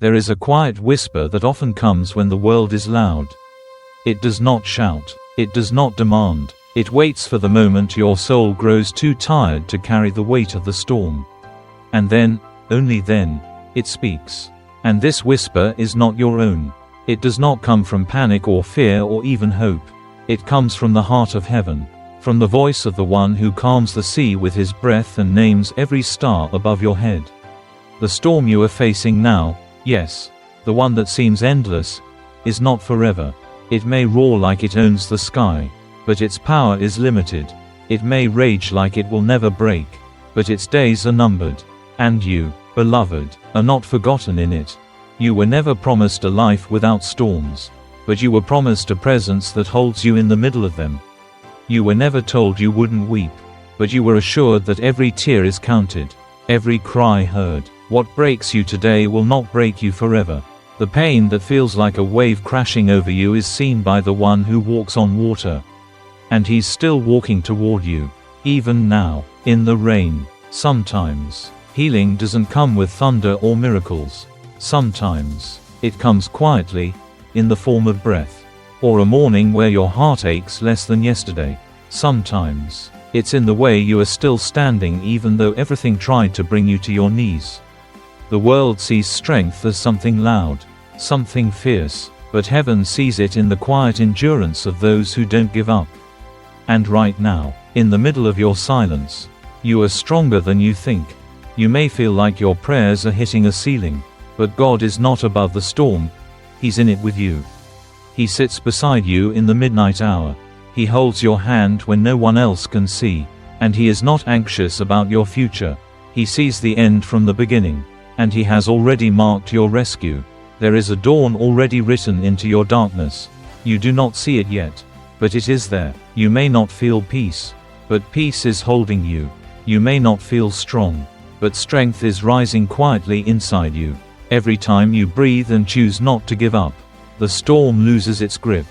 There is a quiet whisper that often comes when the world is loud. It does not shout. It does not demand. It waits for the moment your soul grows too tired to carry the weight of the storm. And then, only then, it speaks. And this whisper is not your own. It does not come from panic or fear or even hope. It comes from the heart of heaven, from the voice of the one who calms the sea with his breath and names every star above your head. The storm you are facing now, yes, the one that seems endless, is not forever. It may roar like it owns the sky, but its power is limited. It may rage like it will never break, but its days are numbered. And you, beloved, are not forgotten in it. You were never promised a life without storms, but you were promised a presence that holds you in the middle of them. You were never told you wouldn't weep, but you were assured that every tear is counted, every cry heard. What breaks you today will not break you forever. The pain that feels like a wave crashing over you is seen by the one who walks on water. And he's still walking toward you, even now, in the rain. Sometimes, healing doesn't come with thunder or miracles. Sometimes, it comes quietly, in the form of breath. Or a morning where your heart aches less than yesterday. Sometimes, it's in the way you are still standing even though everything tried to bring you to your knees. The world sees strength as something loud, something fierce, but heaven sees it in the quiet endurance of those who don't give up. And right now, in the middle of your silence, you are stronger than you think. You may feel like your prayers are hitting a ceiling, but God is not above the storm. He's in it with you. He sits beside you in the midnight hour. He holds your hand when no one else can see, and he is not anxious about your future. He sees the end from the beginning, and he has already marked your rescue. There is a dawn already written into your darkness. You do not see it yet, but it is there. You may not feel peace, but peace is holding you. You may not feel strong, but strength is rising quietly inside you. Every time you breathe and choose not to give up, the storm loses its grip.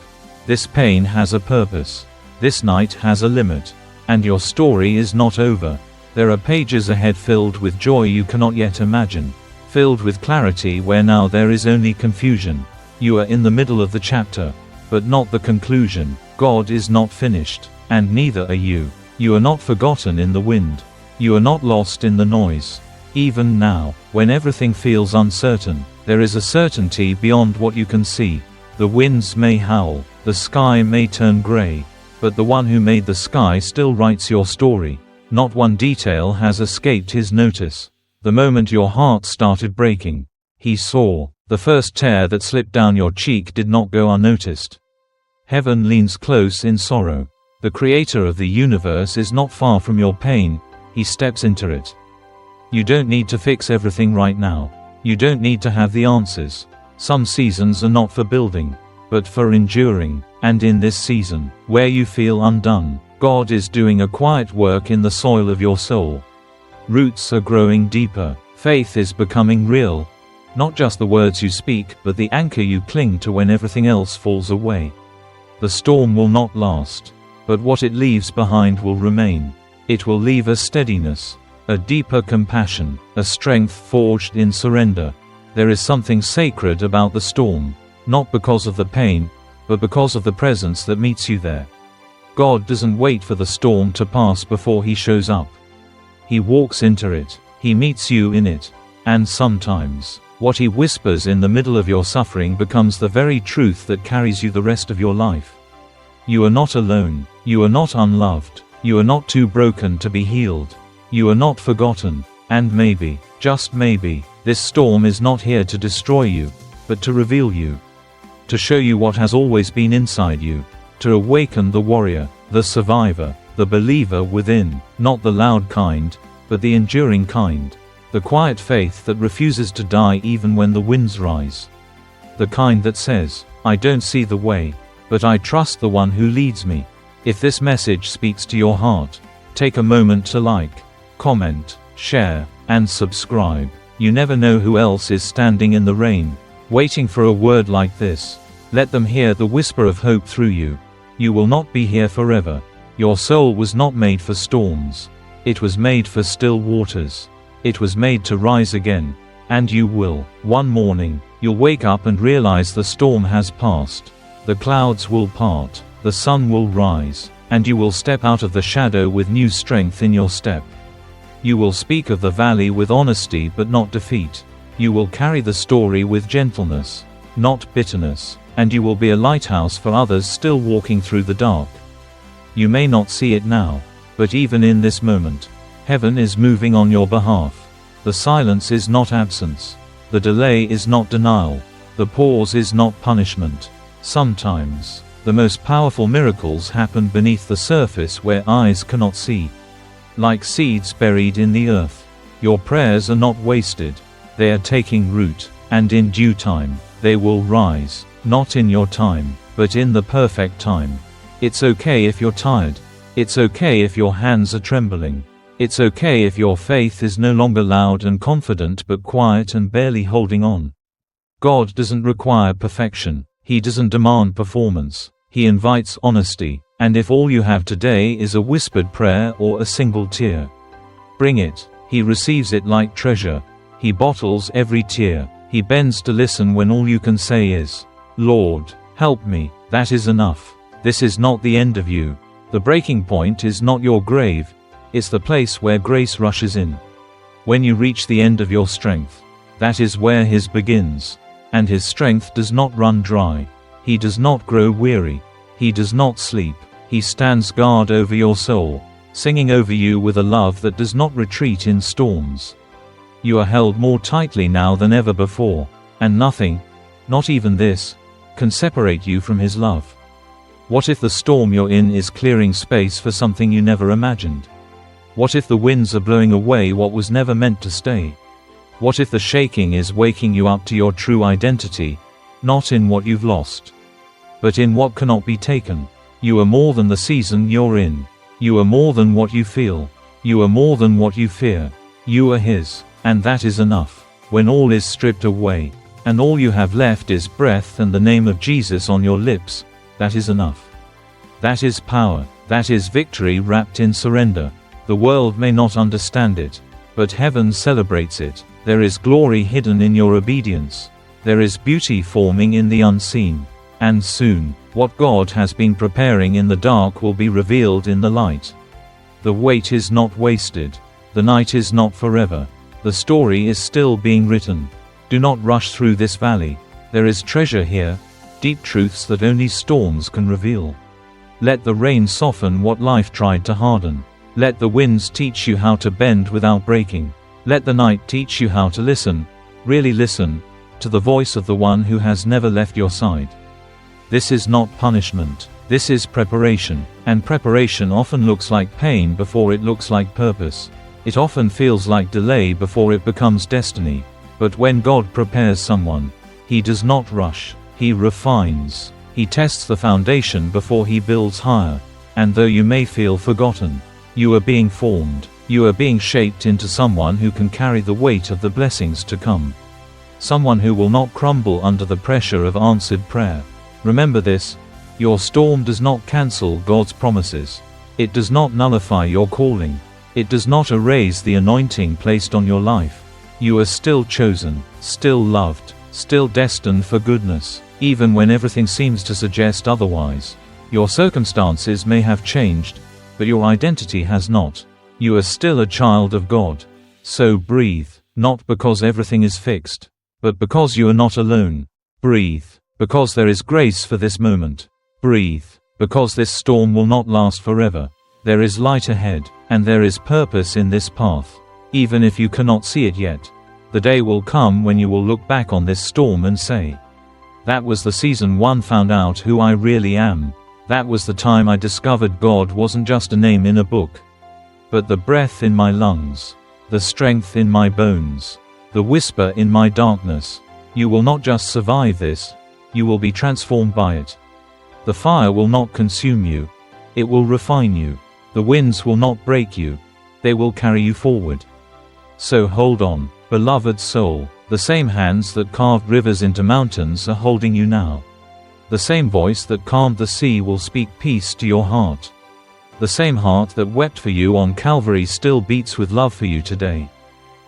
This pain has a purpose. This night has a limit. And your story is not over. There are pages ahead filled with joy you cannot yet imagine. Filled with clarity where now there is only confusion. You are in the middle of the chapter, but not the conclusion. God is not finished, and neither are you. You are not forgotten in the wind. You are not lost in the noise. Even now, when everything feels uncertain, there is a certainty beyond what you can see. The winds may howl, the sky may turn gray, but the one who made the sky still writes your story. Not one detail has escaped his notice. The moment your heart started breaking, he saw. The first tear that slipped down your cheek did not go unnoticed. Heaven leans close in sorrow. The creator of the universe is not far from your pain. He steps into it. You don't need to fix everything right now. You don't need to have the answers. Some seasons are not for building, but for enduring. And in this season, where you feel undone, God is doing a quiet work in the soil of your soul. Roots are growing deeper. Faith is becoming real. Not just the words you speak, but the anchor you cling to when everything else falls away. The storm will not last, but what it leaves behind will remain. It will leave a steadiness, a deeper compassion, a strength forged in surrender. There is something sacred about the storm, not because of the pain, but because of the presence that meets you there. God doesn't wait for the storm to pass before he shows up. He walks into it. He meets you in it. And sometimes, what he whispers in the middle of your suffering becomes the very truth that carries you the rest of your life. You are not alone. You are not unloved. You are not too broken to be healed. You are not forgotten. And maybe, just maybe, this storm is not here to destroy you, but to reveal you. To show you what has always been inside you. To awaken the warrior, the survivor, the believer within, not the loud kind, but the enduring kind. The quiet faith that refuses to die even when the winds rise. The kind that says, I don't see the way, but I trust the one who leads me. If this message speaks to your heart, take a moment to like, comment, share, and subscribe. You never know who else is standing in the rain, waiting for a word like this. Let them hear the whisper of hope through you. You will not be here forever. Your soul was not made for storms. It was made for still waters. It was made to rise again. And you will. One morning, you'll wake up and realize the storm has passed. The clouds will part, the sun will rise, and you will step out of the shadow with new strength in your step. You will speak of the valley with honesty but not defeat. You will carry the story with gentleness, not bitterness, and you will be a lighthouse for others still walking through the dark. You may not see it now, but even in this moment, heaven is moving on your behalf. The silence is not absence. The delay is not denial. The pause is not punishment. Sometimes, the most powerful miracles happen beneath the surface where eyes cannot see. Like seeds buried in the earth. Your prayers are not wasted. They are taking root, and in due time, they will rise, not in your time, but in the perfect time. It's okay if you're tired. It's okay if your hands are trembling. It's okay if your faith is no longer loud and confident but quiet and barely holding on. God doesn't require perfection. He doesn't demand performance. He invites honesty, and if all you have today is a whispered prayer or a single tear, bring it. He receives it like treasure. He bottles every tear. He bends to listen when all you can say is, "Lord, help me." That is enough. This is not the end of you. The breaking point is not your grave. It's the place where grace rushes in. When you reach the end of your strength, that is where His begins. And His strength does not run dry. He does not grow weary. He does not sleep. He stands guard over your soul, singing over you with a love that does not retreat in storms. You are held more tightly now than ever before, and nothing, not even this, can separate you from His love. What if the storm you're in is clearing space for something you never imagined? What if the winds are blowing away what was never meant to stay? What if the shaking is waking you up to your true identity, not in what you've lost, but in what cannot be taken? You are more than the season you're in. You are more than what you feel. You are more than what you fear. You are His, and that is enough. When all is stripped away, and all you have left is breath and the name of Jesus on your lips, that is enough. That is power. That is victory wrapped in surrender. The world may not understand it, but heaven celebrates it. There is glory hidden in your obedience. There is beauty forming in the unseen. And soon, what God has been preparing in the dark will be revealed in the light. The wait is not wasted. The night is not forever. The story is still being written. Do not rush through this valley. There is treasure here, deep truths that only storms can reveal. Let the rain soften what life tried to harden. Let the winds teach you how to bend without breaking. Let the night teach you how to listen, really listen, to the voice of the one who has never left your side. This is not punishment. This is preparation. And preparation often looks like pain before it looks like purpose. It often feels like delay before it becomes destiny. But when God prepares someone, He does not rush. He refines. He tests the foundation before He builds higher. And though you may feel forgotten, you are being formed. You are being shaped into someone who can carry the weight of the blessings to come. Someone who will not crumble under the pressure of answered prayer. Remember this: your storm does not cancel God's promises. It does not nullify your calling. It does not erase the anointing placed on your life. You are still chosen, still loved, still destined for goodness, even when everything seems to suggest otherwise. Your circumstances may have changed, but your identity has not. You are still a child of God. So breathe, not because everything is fixed, but because you are not alone. Breathe, because there is grace for this moment. Breathe, because this storm will not last forever. There is light ahead, and there is purpose in this path. Even if you cannot see it yet, the day will come when you will look back on this storm and say, "That was the season one found out who I really am. That was the time I discovered God wasn't just a name in a book, but the breath in my lungs, the strength in my bones, the whisper in my darkness." You will not just survive this, you will be transformed by it. The fire will not consume you, it will refine you. The winds will not break you, they will carry you forward. So hold on, beloved soul. The same hands that carved rivers into mountains are holding you now. The same voice that calmed the sea will speak peace to your heart. The same heart that wept for you on Calvary still beats with love for you today.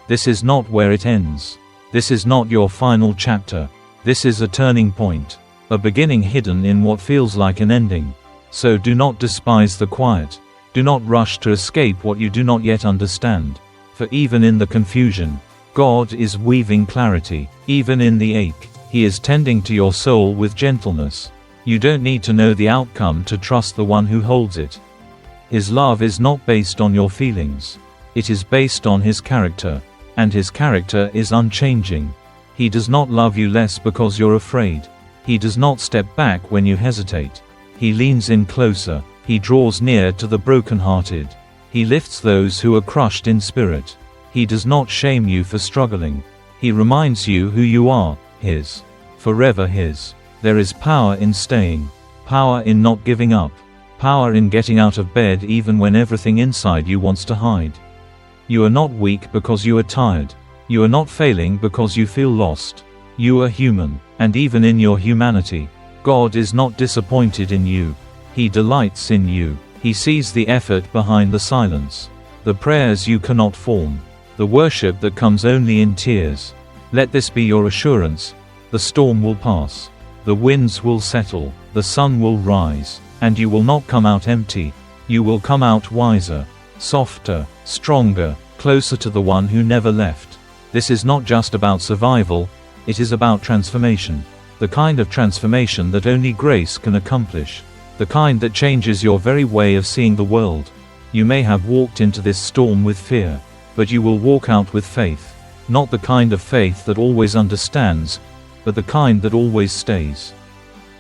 This is not where it ends. This is not your final chapter. This is a turning point. A beginning hidden in what feels like an ending. So do not despise the quiet. Do not rush to escape what you do not yet understand. For even in the confusion, God is weaving clarity. Even in the ache, He is tending to your soul with gentleness. You don't need to know the outcome to trust the one who holds it. His love is not based on your feelings. It is based on His character. And His character is unchanging. He does not love you less because you're afraid. He does not step back when you hesitate. He leans in closer. He draws near to the brokenhearted. He lifts those who are crushed in spirit. He does not shame you for struggling. He reminds you who you are, His. Forever His. There is power in staying. Power in not giving up. Power in getting out of bed even when everything inside you wants to hide. You are not weak because you are tired. You are not failing because you feel lost. You are human, and even in your humanity, God is not disappointed in you. He delights in you. He sees the effort behind the silence, the prayers you cannot form, the worship that comes only in tears. Let this be your assurance. The storm will pass. The winds will settle. The sun will rise. And you will not come out empty. You will come out wiser, softer, stronger, closer to the one who never left. This is not just about survival. It is about transformation. The kind of transformation that only grace can accomplish. The kind that changes your very way of seeing the world. You may have walked into this storm with fear, but you will walk out with faith. Not the kind of faith that always understands, but the kind that always stays.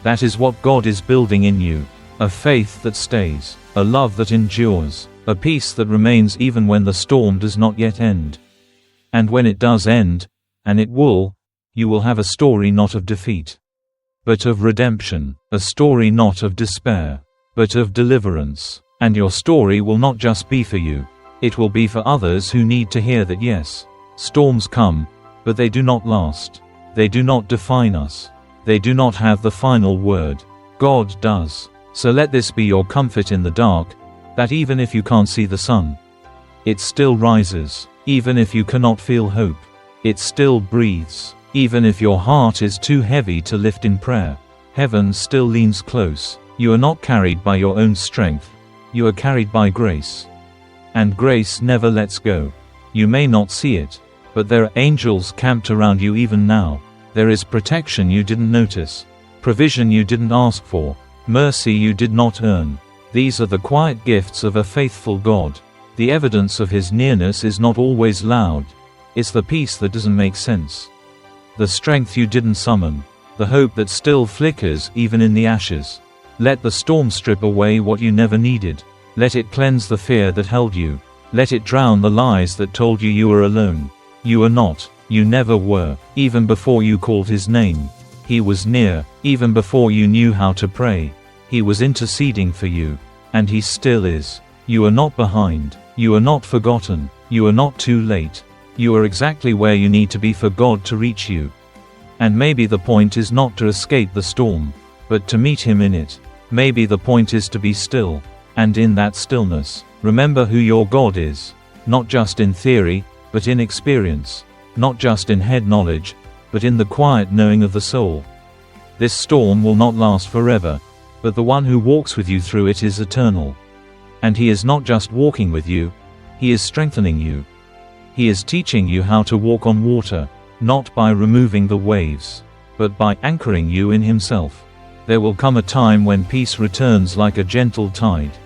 That is what God is building in you. A faith that stays, a love that endures, a peace that remains even when the storm does not yet end. And when it does end, and it will, you will have a story not of defeat, but of redemption, a story not of despair, but of deliverance. And your story will not just be for you, it will be for others who need to hear that yes, storms come, but they do not last. They do not define us. They do not have the final word. God does. So let this be your comfort in the dark, that even if you can't see the sun, it still rises. Even if you cannot feel hope, it still breathes. Even if your heart is too heavy to lift in prayer, heaven still leans close. You are not carried by your own strength. You are carried by grace. And grace never lets go. You may not see it, but there are angels camped around you even now. There is protection you didn't notice, provision you didn't ask for, mercy you did not earn. These are the quiet gifts of a faithful God. The evidence of His nearness is not always loud. It's the peace that doesn't make sense. The strength you didn't summon. The hope that still flickers even in the ashes. Let the storm strip away what you never needed. Let it cleanse the fear that held you. Let it drown the lies that told you you were alone. You are not. You never were. Even before you called His name, He was near. Even before you knew how to pray, He was interceding for you. And He still is. You are not behind. You are not forgotten. You are not too late. You are exactly where you need to be for God to reach you. And maybe the point is not to escape the storm, but to meet Him in it. Maybe the point is to be still. And in that stillness, remember who your God is. Not just in theory, but in experience. Not just in head knowledge, but in the quiet knowing of the soul. This storm will not last forever, but the one who walks with you through it is eternal. And He is not just walking with you, He is strengthening you. He is teaching you how to walk on water, not by removing the waves, but by anchoring you in Himself. There will come a time when peace returns like a gentle tide.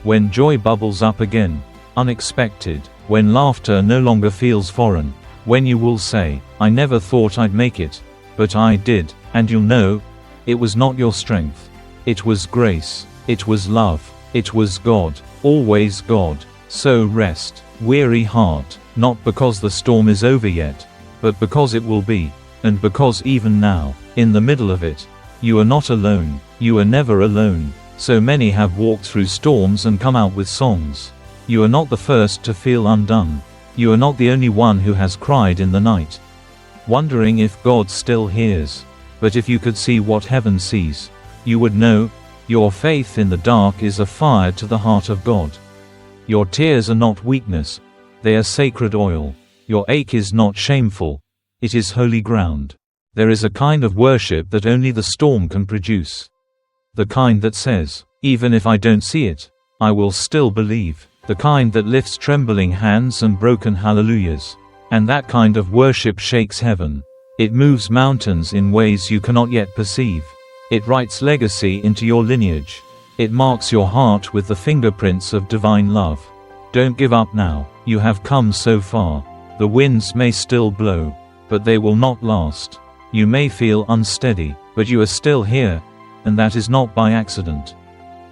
When joy bubbles up again, unexpected, when laughter no longer feels foreign. When you will say, I never thought I'd make it, but I did, and you'll know, it was not your strength. It was grace. It was love. It was God. Always God. So rest, weary heart, not because the storm is over yet, but because it will be, and because even now, in the middle of it, you are not alone. You are never alone. So many have walked through storms and come out with songs. You are not the first to feel undone. You are not the only one who has cried in the night, wondering if God still hears. But if you could see what heaven sees, you would know, your faith in the dark is a fire to the heart of God. Your tears are not weakness, they are sacred oil. Your ache is not shameful, It is holy ground. There is a kind of worship that only the storm can produce. The kind that says, even if I don't see it, I will still believe. The kind that lifts trembling hands and broken hallelujahs. And that kind of worship shakes heaven. It moves mountains in ways you cannot yet perceive. It writes legacy into your lineage. It marks your heart with the fingerprints of divine love. Don't give up now. You have come so far. The winds may still blow, but they will not last. You may feel unsteady, but you are still here, and that is not by accident.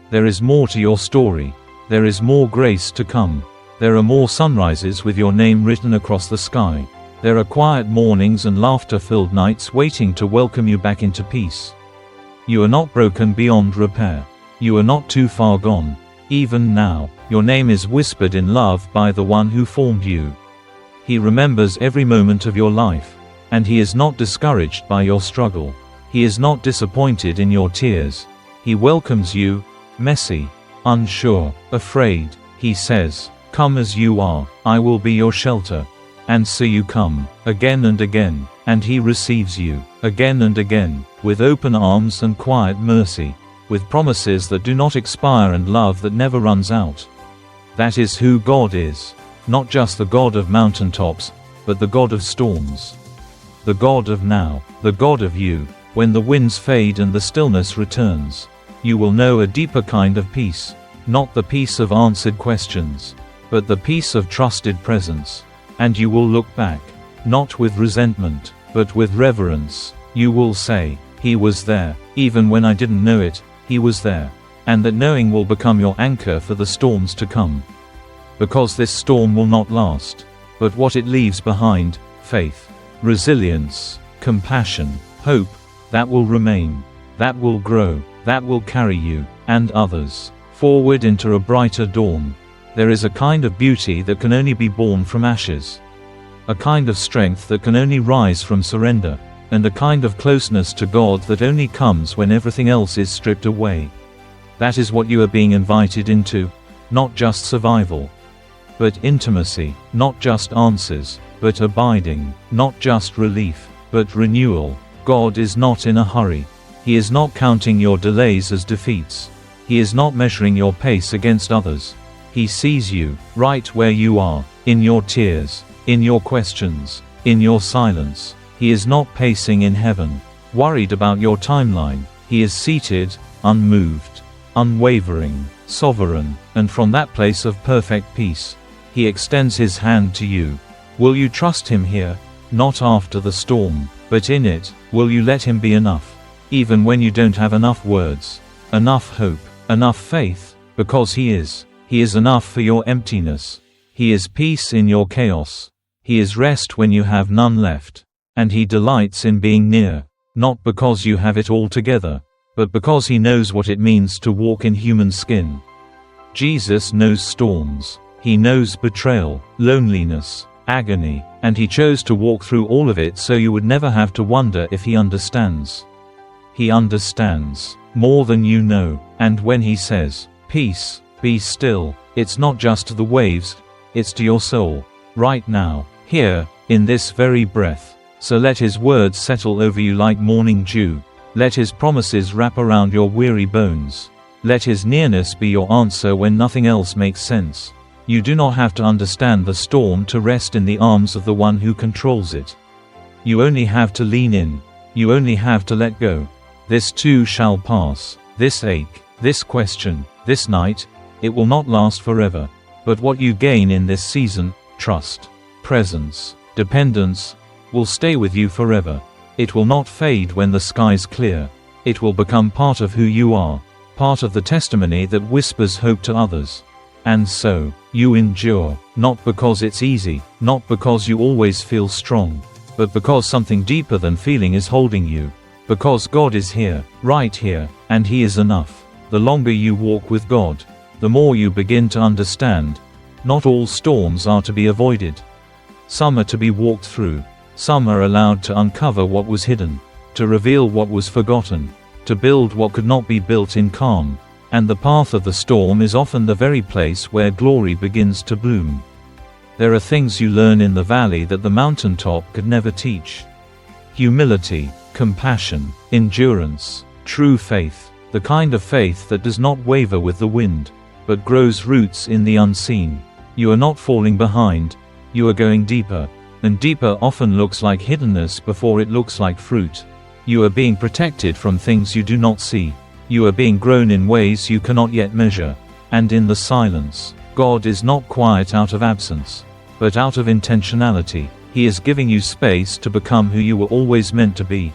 There is more to your story. There is more grace to come. There are more sunrises with your name written across the sky. There are quiet mornings and laughter-filled nights waiting to welcome you back into peace. You are not broken beyond repair. You are not too far gone. Even now, your name is whispered in love by the one who formed you. He remembers every moment of your life, and he is not discouraged by your struggle. He is not disappointed in your tears. He welcomes you, messy, unsure, afraid. He says, "Come as you are, I will be your shelter." And so you come, again and again, and he receives you, again and again, with open arms and quiet mercy, with promises that do not expire and love that never runs out. That is who God is. Not just the God of mountaintops, but the God of storms. The God of now, the God of you. When the winds fade and the stillness returns, you will know a deeper kind of peace. Not the peace of answered questions, but the peace of trusted presence. And you will look back, not with resentment, but with reverence. You will say, "He was there, even when I didn't know it, he was there." And that knowing will become your anchor for the storms to come. Because this storm will not last, but what it leaves behind, faith, resilience, compassion, hope, that will remain, that will grow, that will carry you, and others, forward into a brighter dawn. There is a kind of beauty that can only be born from ashes. A kind of strength that can only rise from surrender. And a kind of closeness to God that only comes when everything else is stripped away. That is what you are being invited into. Not just survival, but intimacy. Not just answers, but abiding. Not just relief, but renewal. God is not in a hurry. He is not counting your delays as defeats. He is not measuring your pace against others. He sees you, right where you are, in your tears, in your questions, in your silence. He is not pacing in heaven, worried about your timeline. He is seated, unmoved, unwavering, sovereign, and from that place of perfect peace, he extends his hand to you. Will you trust him here? Not after the storm, but in it. Will you let him be enough? Even when you don't have enough words, enough hope, enough faith, because he is. He is enough for your emptiness. He is peace in your chaos. He is rest when you have none left. And he delights in being near, not because you have it all together, but because he knows what it means to walk in human skin. Jesus knows storms. He knows betrayal, loneliness, agony, and he chose to walk through all of it so you would never have to wonder if he understands. He understands more than you know. And when he says, "Peace, be still," it's not just to the waves, it's to your soul, right now, here, in this very breath. So let his words settle over you like morning dew. Let his promises wrap around your weary bones. Let his nearness be your answer when nothing else makes sense. You do not have to understand the storm to rest in the arms of the one who controls it. You only have to lean in. You only have to let go. This too shall pass. This ache, this question, this night, it will not last forever. But what you gain in this season, trust, presence, dependence, will stay with you forever. It will not fade when the skies clear. It will become part of who you are, part of the testimony that whispers hope to others. And so, you endure, not because it's easy, not because you always feel strong, but because something deeper than feeling is holding you. Because God is here, right here, and he is enough. The longer you walk with God, the more you begin to understand. Not all storms are to be avoided. Some are to be walked through. Some are allowed to uncover what was hidden, to reveal what was forgotten, to build what could not be built in calm. And the path of the storm is often the very place where glory begins to bloom. There are things you learn in the valley that the mountaintop could never teach. Humility, compassion, endurance, true faith, the kind of faith that does not waver with the wind, but grows roots in the unseen. You are not falling behind, you are going deeper, and deeper often looks like hiddenness before it looks like fruit. You are being protected from things you do not see. You are being grown in ways you cannot yet measure. And in the silence, God is not quiet out of absence, but out of intentionality. He is giving you space to become who you were always meant to be.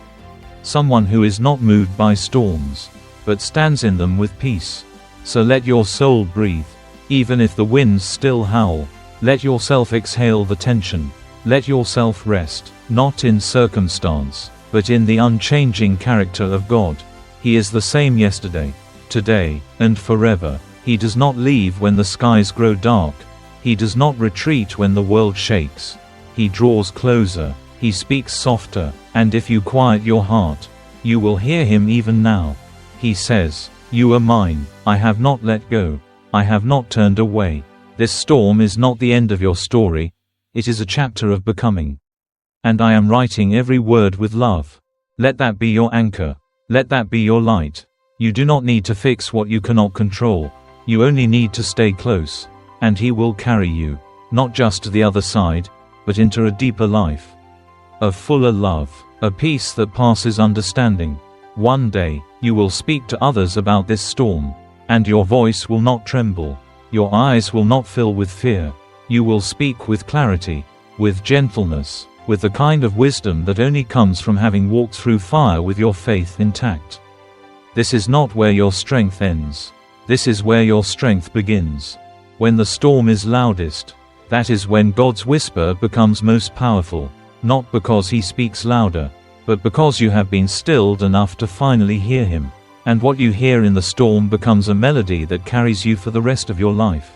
Someone who is not moved by storms, but stands in them with peace. So let your soul breathe. Even if the winds still howl, let yourself exhale the tension. Let yourself rest, not in circumstance, but in the unchanging character of God. He is the same yesterday, today, and forever. He does not leave when the skies grow dark. He does not retreat when the world shakes. He draws closer, he speaks softer, and if you quiet your heart, you will hear him even now. He says, "You are mine, I have not let go. I have not turned away." This storm is not the end of your story, it is a chapter of becoming. And I am writing every word with love. Let that be your anchor. Let that be your light. You do not need to fix what you cannot control. You only need to stay close. And he will carry you, not just to the other side, but into a deeper life. A fuller love, a peace that passes understanding. One day, you will speak to others about this storm, and your voice will not tremble. Your eyes will not fill with fear. You will speak with clarity, with gentleness, with the kind of wisdom that only comes from having walked through fire with your faith intact. This is not where your strength ends. This is where your strength begins. When the storm is loudest, that is when God's whisper becomes most powerful, not because he speaks louder, but because you have been stilled enough to finally hear him. And what you hear in the storm becomes a melody that carries you for the rest of your life.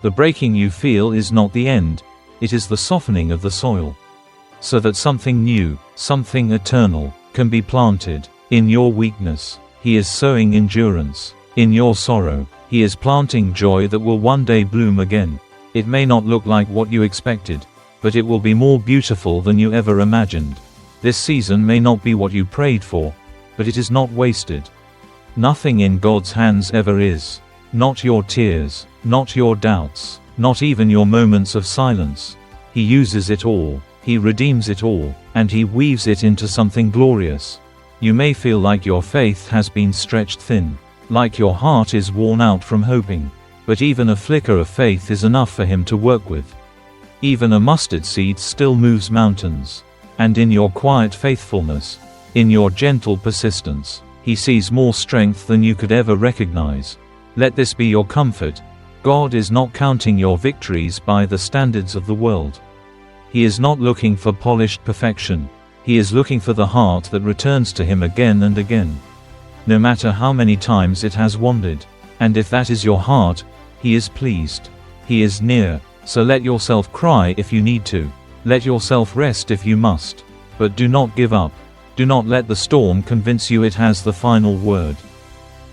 The breaking you feel is not the end, it is the softening of the soil. So that something new, something eternal, can be planted. In your weakness, he is sowing endurance. In your sorrow, he is planting joy that will one day bloom again. It may not look like what you expected, but it will be more beautiful than you ever imagined. This season may not be what you prayed for, but it is not wasted. Nothing in God's hands ever is. Not your tears, not your doubts, not even your moments of silence. He uses it all, he redeems it all, and he weaves it into something glorious. You may feel like your faith has been stretched thin, like your heart is worn out from hoping, but even a flicker of faith is enough for him to work with. Even a mustard seed still moves mountains. And in your quiet faithfulness, in your gentle persistence, he sees more strength than you could ever recognize. Let this be your comfort. God is not counting your victories by the standards of the world. He is not looking for polished perfection. He is looking for the heart that returns to him again and again, no matter how many times it has wandered. And if that is your heart, he is pleased. He is near. So let yourself cry if you need to. Let yourself rest if you must. But do not give up. Do not let the storm convince you it has the final word.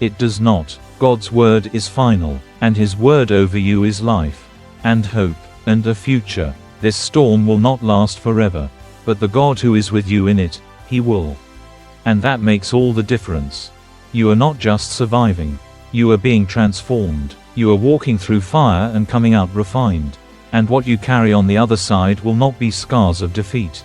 It does not. God's word is final, and his word over you is life, and hope, and a future. This storm will not last forever, but the God who is with you in it, he will. And that makes all the difference. You are not just surviving. You are being transformed. You are walking through fire and coming out refined. And what you carry on the other side will not be scars of defeat,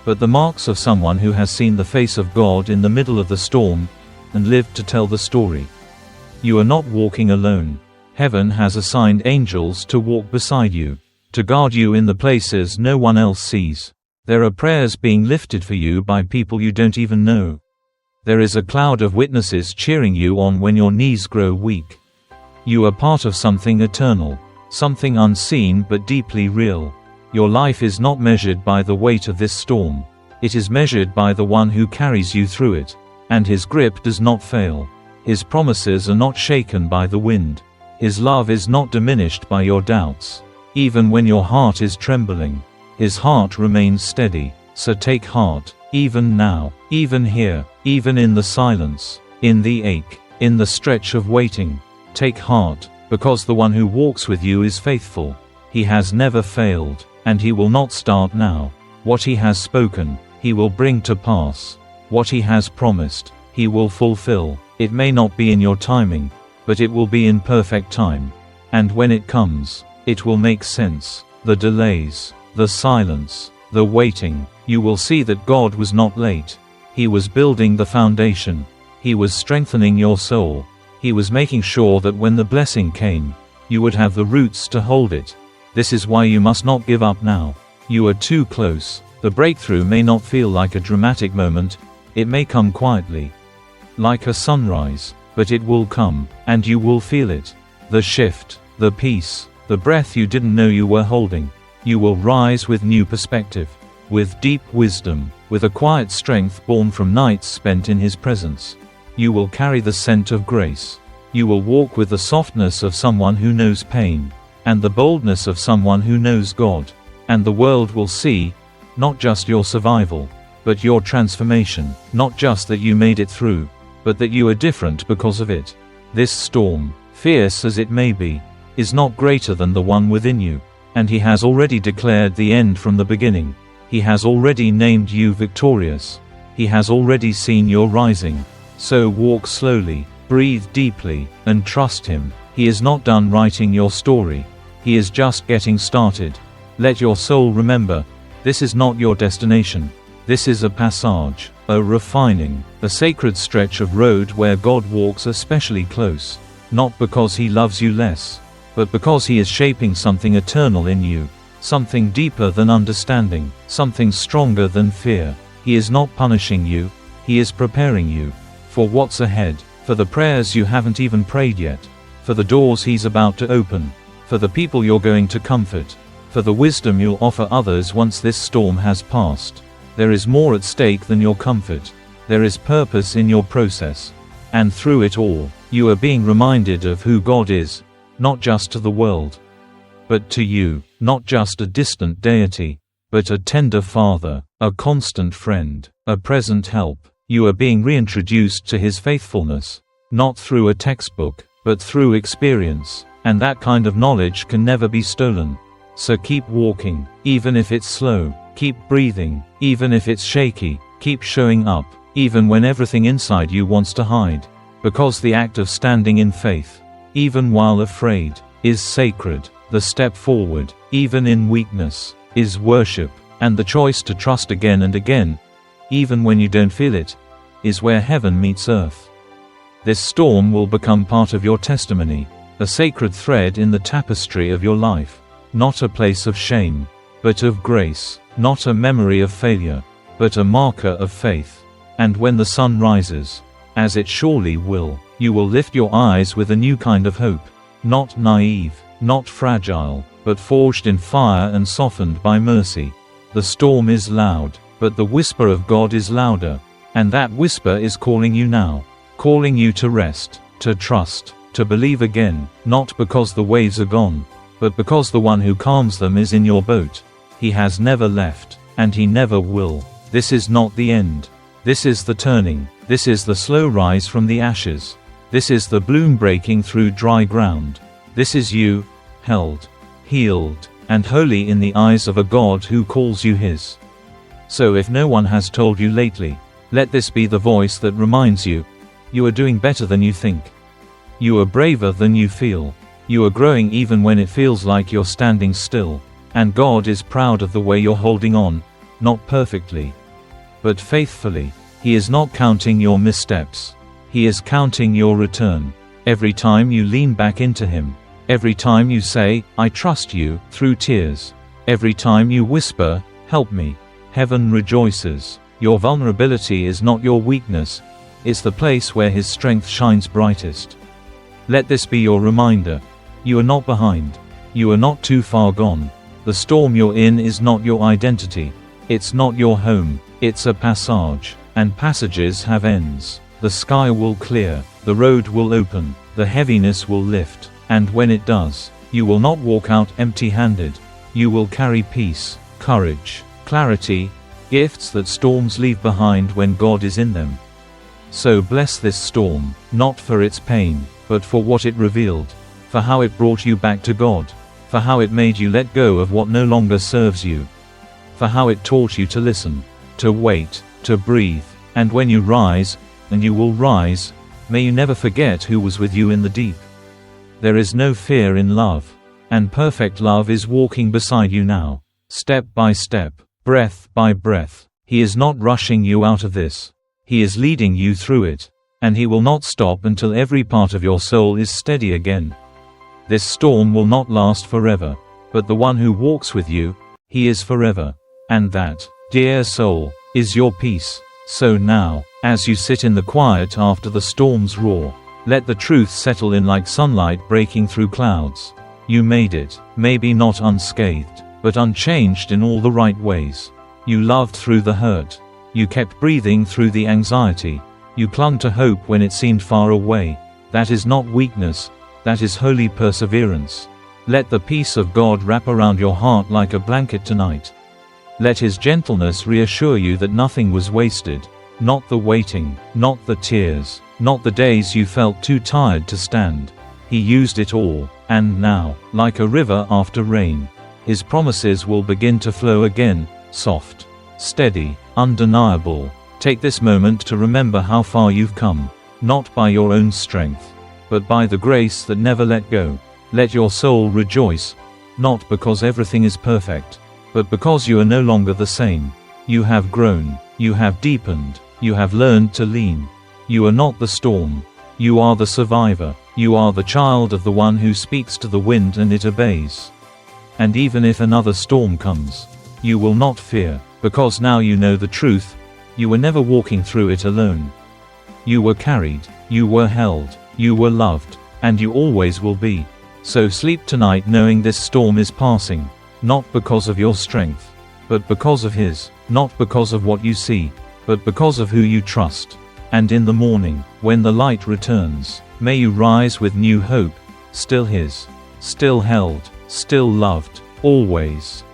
but the marks of someone who has seen the face of God in the middle of the storm, and lived to tell the story. You are not walking alone. Heaven has assigned angels to walk beside you, to guard you in the places no one else sees. There are prayers being lifted for you by people you don't even know. There is a cloud of witnesses cheering you on when your knees grow weak. You are part of something eternal. Something unseen but deeply real. Your life is not measured by the weight of this storm. It is measured by the one who carries you through it. And his grip does not fail. His promises are not shaken by the wind. His love is not diminished by your doubts. Even when your heart is trembling, his heart remains steady. So take heart, even now, even here, even in the silence, in the ache, in the stretch of waiting. Take heart, because the one who walks with you is faithful. He has never failed, and he will not start now. What he has spoken, he will bring to pass. What he has promised, he will fulfill. It may not be in your timing, but it will be in perfect time. And when it comes, it will make sense. The delays, the silence, the waiting, you will see that God was not late. He was building the foundation. He was strengthening your soul. He was making sure that when the blessing came, you would have the roots to hold it. This is why you must not give up now. You are too close. The breakthrough may not feel like a dramatic moment. It may come quietly, like a sunrise, but it will come, and you will feel it. The shift, the peace, the breath you didn't know you were holding. You will rise with new perspective, with deep wisdom, with a quiet strength born from nights spent in His presence. You will carry the scent of grace. You will walk with the softness of someone who knows pain, and the boldness of someone who knows God. And the world will see, not just your survival, but your transformation. Not just that you made it through, but that you are different because of it. This storm, fierce as it may be, is not greater than the one within you. And He has already declared the end from the beginning. He has already named you victorious. He has already seen your rising. So walk slowly, breathe deeply, and trust Him. He is not done writing your story. He is just getting started. Let your soul remember, this is not your destination. This is a passage, a refining, a sacred stretch of road where God walks especially close. Not because He loves you less, but because He is shaping something eternal in you. Something deeper than understanding, something stronger than fear. He is not punishing you, He is preparing you for what's ahead, for the prayers you haven't even prayed yet, for the doors He's about to open, for the people you're going to comfort, for the wisdom you'll offer others once this storm has passed. There is more at stake than your comfort. There is purpose in your process. And through it all, you are being reminded of who God is, not just to the world, but to you. Not just a distant deity, but a tender Father, a constant friend, a present help. You are being reintroduced to His faithfulness, not through a textbook, but through experience, and that kind of knowledge can never be stolen. So keep walking, even if it's slow, keep breathing, even if it's shaky, keep showing up, even when everything inside you wants to hide. Because the act of standing in faith, even while afraid, is sacred. The step forward, even in weakness, is worship, and the choice to trust again and again, even when you don't feel it, is where heaven meets earth. This storm will become part of your testimony, a sacred thread in the tapestry of your life. Not a place of shame, but of grace. Not a memory of failure, but a marker of faith. And when the sun rises, as it surely will, you will lift your eyes with a new kind of hope. Not naive, not fragile, but forged in fire and softened by mercy. The storm is loud, but the whisper of God is louder. And that whisper is calling you now. Calling you to rest, to trust, to believe again, not because the waves are gone, but because the one who calms them is in your boat. He has never left, and He never will. This is not the end. This is the turning. This is the slow rise from the ashes. This is the bloom breaking through dry ground. This is you, held, healed, and holy in the eyes of a God who calls you His. So if no one has told you lately, let this be the voice that reminds you, you are doing better than you think. You are braver than you feel. You are growing even when it feels like you're standing still. And God is proud of the way you're holding on, not perfectly, but faithfully. He is not counting your missteps. He is counting your return. Every time you lean back into Him. Every time you say, I trust you, through tears. Every time you whisper, help me. Heaven rejoices. Your vulnerability is not your weakness. It's the place where His strength shines brightest. Let this be your reminder. You are not behind. You are not too far gone. The storm you're in is not your identity. It's not your home. It's a passage. And passages have ends. The sky will clear. The road will open. The heaviness will lift. And when it does, you will not walk out empty-handed. You will carry peace, courage, clarity, gifts that storms leave behind when God is in them. So bless this storm, not for its pain, but for what it revealed, for how it brought you back to God. for how it made you let go of what no longer serves you, for how it taught you to listen, to wait, to breathe, and when you rise, and you will rise, may you never forget who was with you in the deep. There is no fear in love, and perfect love is walking beside you now, step by step, breath by breath. He is not rushing you out of this. He is leading you through it, and he will not stop until every part of your soul is steady again. This storm will not last forever, but the one who walks with you, he is forever. And that, dear soul, is your peace. So now, as you sit in the quiet after the storm's roar, let the truth settle in like sunlight breaking through clouds. You made it, maybe not unscathed, but unchanged in all the right ways. You loved through the hurt. You kept breathing through the anxiety. You clung to hope when it seemed far away. That is not weakness, that is holy perseverance. Let the peace of God wrap around your heart like a blanket tonight. Let his gentleness reassure you that nothing was wasted. Not the waiting, not the tears, not the days you felt too tired to stand. He used it all, and now, like a river after rain, his promises will begin to flow again, soft, steady, undeniable. Take this moment to remember how far you've come, not by your own strength, but by the grace that never let go. Let your soul rejoice, not because everything is perfect, but because you are no longer the same. You have grown, you have deepened, you have learned to lean. You are not the storm, you are the survivor. You are the child of the one who speaks to the wind and it obeys. And even if another storm comes, you will not fear, because now you know the truth. You were never walking through it alone. You were carried, you were held, you were loved, and you always will be. So sleep tonight knowing this storm is passing, not because of your strength, but because of his, not because of what you see, but because of who you trust. And in the morning, when the light returns, may you rise with new hope, still his, still held, still loved, always.